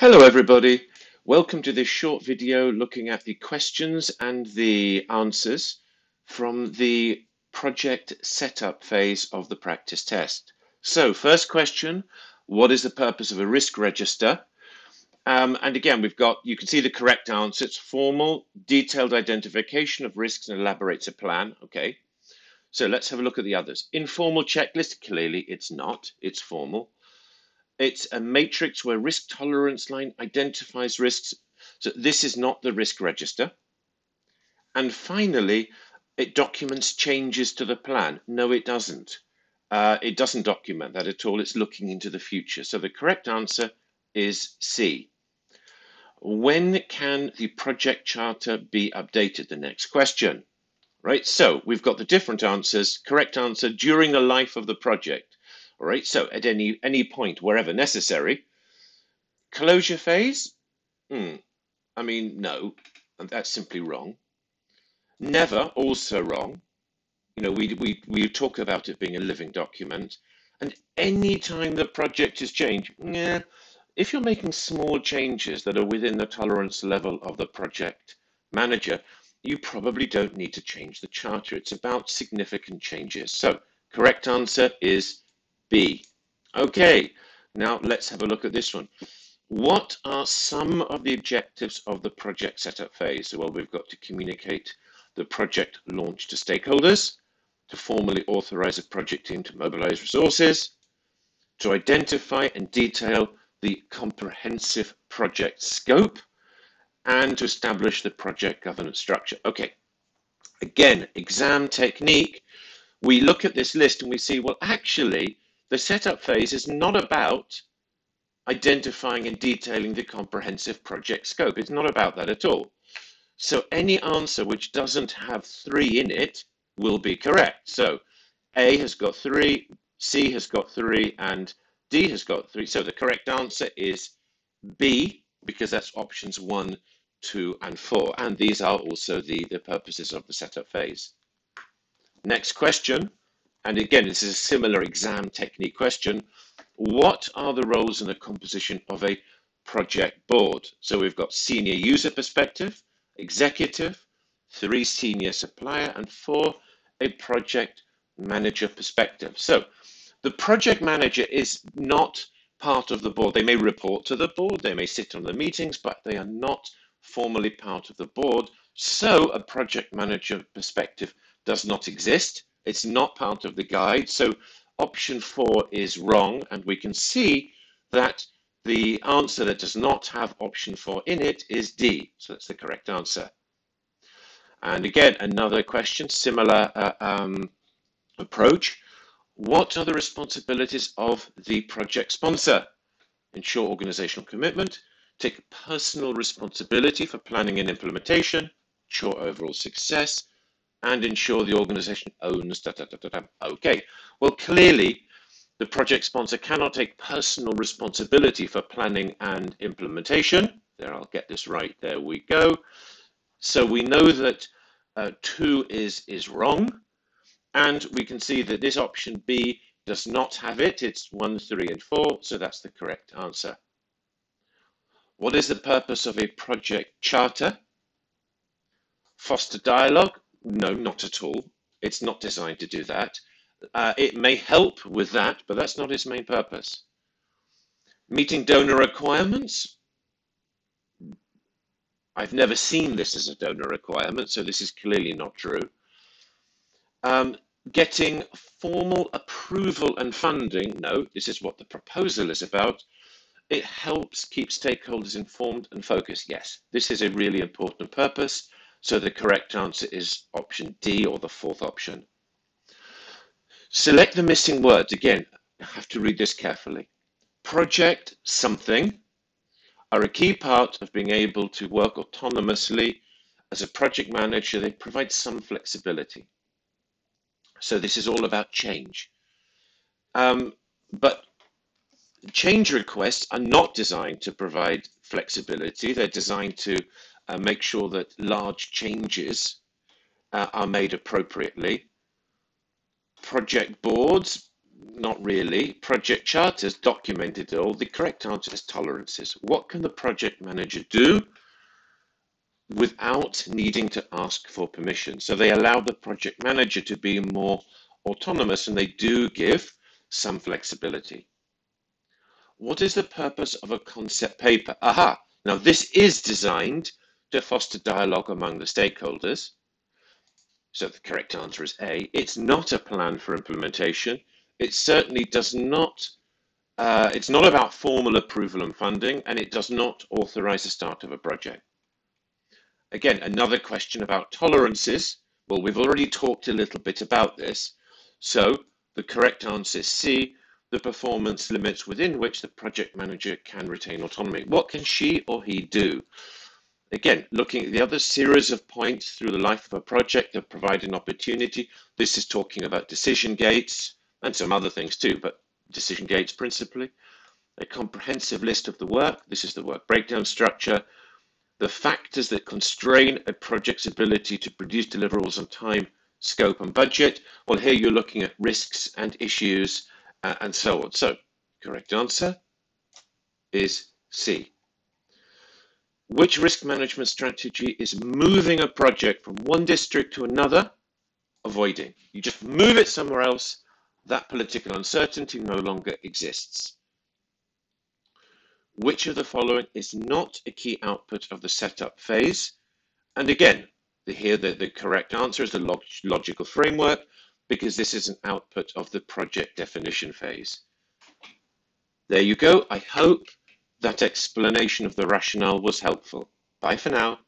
Hello everybody, welcome to this short video looking at the questions and the answers from the project setup phase of the practice test. So first question, what is the purpose of a risk register? And again, you can see the correct answer. It's formal, detailed identification of risks and elaborates a plan. Okay, so let's have a look at the others. Informal checklist, clearly it's not, it's formal. It's a matrix where risk tolerance line identifies risks. So this is not the risk register. And finally, it documents changes to the plan. No, it doesn't. It doesn't document that at all. It's looking into the future. So the correct answer is C. When can the project charter be updated? The next question. Right, so we've got the different answers. Correct answer, during the life of the project. All right, so at any point, wherever necessary. Closure phase? I mean, no, that's simply wrong. Never, also wrong. You know, we talk about it being a living document. And any time the project is changed, yeah, if you're making small changes that are within the tolerance level of the project manager, you probably don't need to change the charter. It's about significant changes. So correct answer is B. Okay, now let's have a look at this one. What are some of the objectives of the project setup phase? Well, we've got to communicate the project launch to stakeholders, to formally authorize a project team to mobilize resources, to identify and detail the comprehensive project scope, and to establish the project governance structure. Okay, again, exam technique. We look at this list and we see, well, actually, the setup phase is not about identifying and detailing the comprehensive project scope. It's not about that at all. So any answer which doesn't have 3 in it will be correct. So A has got 3, C has got 3, and D has got 3. So the correct answer is B, because that's options 1, 2, and 4. And these are also the purposes of the setup phase. Next question, and again, this is a similar exam technique question. What are the roles and the composition of a project board? So we've got senior user perspective, executive, 3 senior supplier, and 4 a project manager perspective. So the project manager is not part of the board. They may report to the board, they may sit on the meetings, but they are not formally part of the board. So a project manager perspective does not exist. It's not part of the guide. So option 4 is wrong, and we can see that the answer that does not have option 4 in it is D. So that's the correct answer. And again, another question, similar approach. What are the responsibilities of the project sponsor? Ensure organizational commitment, take personal responsibility for planning and implementation, ensure overall success, and ensure the organization owns Okay, well, clearly the project sponsor cannot take personal responsibility for planning and implementation. There, I'll get this right. There we go. So we know that 2 is wrong, and we can see that this option B does not have it. It's 1, 3, and 4, so that's the correct answer. What is the purpose of a project charter? Foster dialogue? No, not at all. It's not designed to do that. It may help with that, but that's not its main purpose. Meeting donor requirements? I've never seen this as a donor requirement, so this is clearly not true. Getting formal approval and funding? No, this is what the proposal is about. It helps keep stakeholders informed and focused. Yes, this is a really important purpose. So the correct answer is option D, or the 4th option. Select the missing words. Again, I have to read this carefully. Project something are a key part of being able to work autonomously. As a project manager, they provide some flexibility. So this is all about change. But change requests are not designed to provide flexibility. They're designed to make sure that large changes are made appropriately. Project boards, Not really. Project charters documented it all. The correct answer is tolerances. What can the project manager do without needing to ask for permission? So they allow the project manager to be more autonomous, and they do give some flexibility. What is the purpose of a concept paper? Aha! Now this is designed to foster dialogue among the stakeholders. So the correct answer is A. It's not a plan for implementation. It certainly does not, it's not about formal approval and funding, and it does not authorize the start of a project. Again, another question about tolerances. Well, we've already talked a little bit about this. So the correct answer is C, the performance limits within which the project manager can retain autonomy. What can she or he do? Again, looking at the other series of points through the life of a project that provide an opportunity. This is talking about decision gates and some other things too, but decision gates principally. A comprehensive list of the work. This is the work breakdown structure. The factors that constrain a project's ability to produce deliverables on time, scope, and budget. Well, here you're looking at risks and issues and so on. So, correct answer is C. Which risk management strategy is moving a project from one district to another? Avoiding. You just move it somewhere else. That political uncertainty no longer exists. Which of the following is not a key output of the setup phase? And again, here the correct answer is the logical framework, because this is an output of the project definition phase. There you go. I hope that explanation of the rationale was helpful. Bye for now.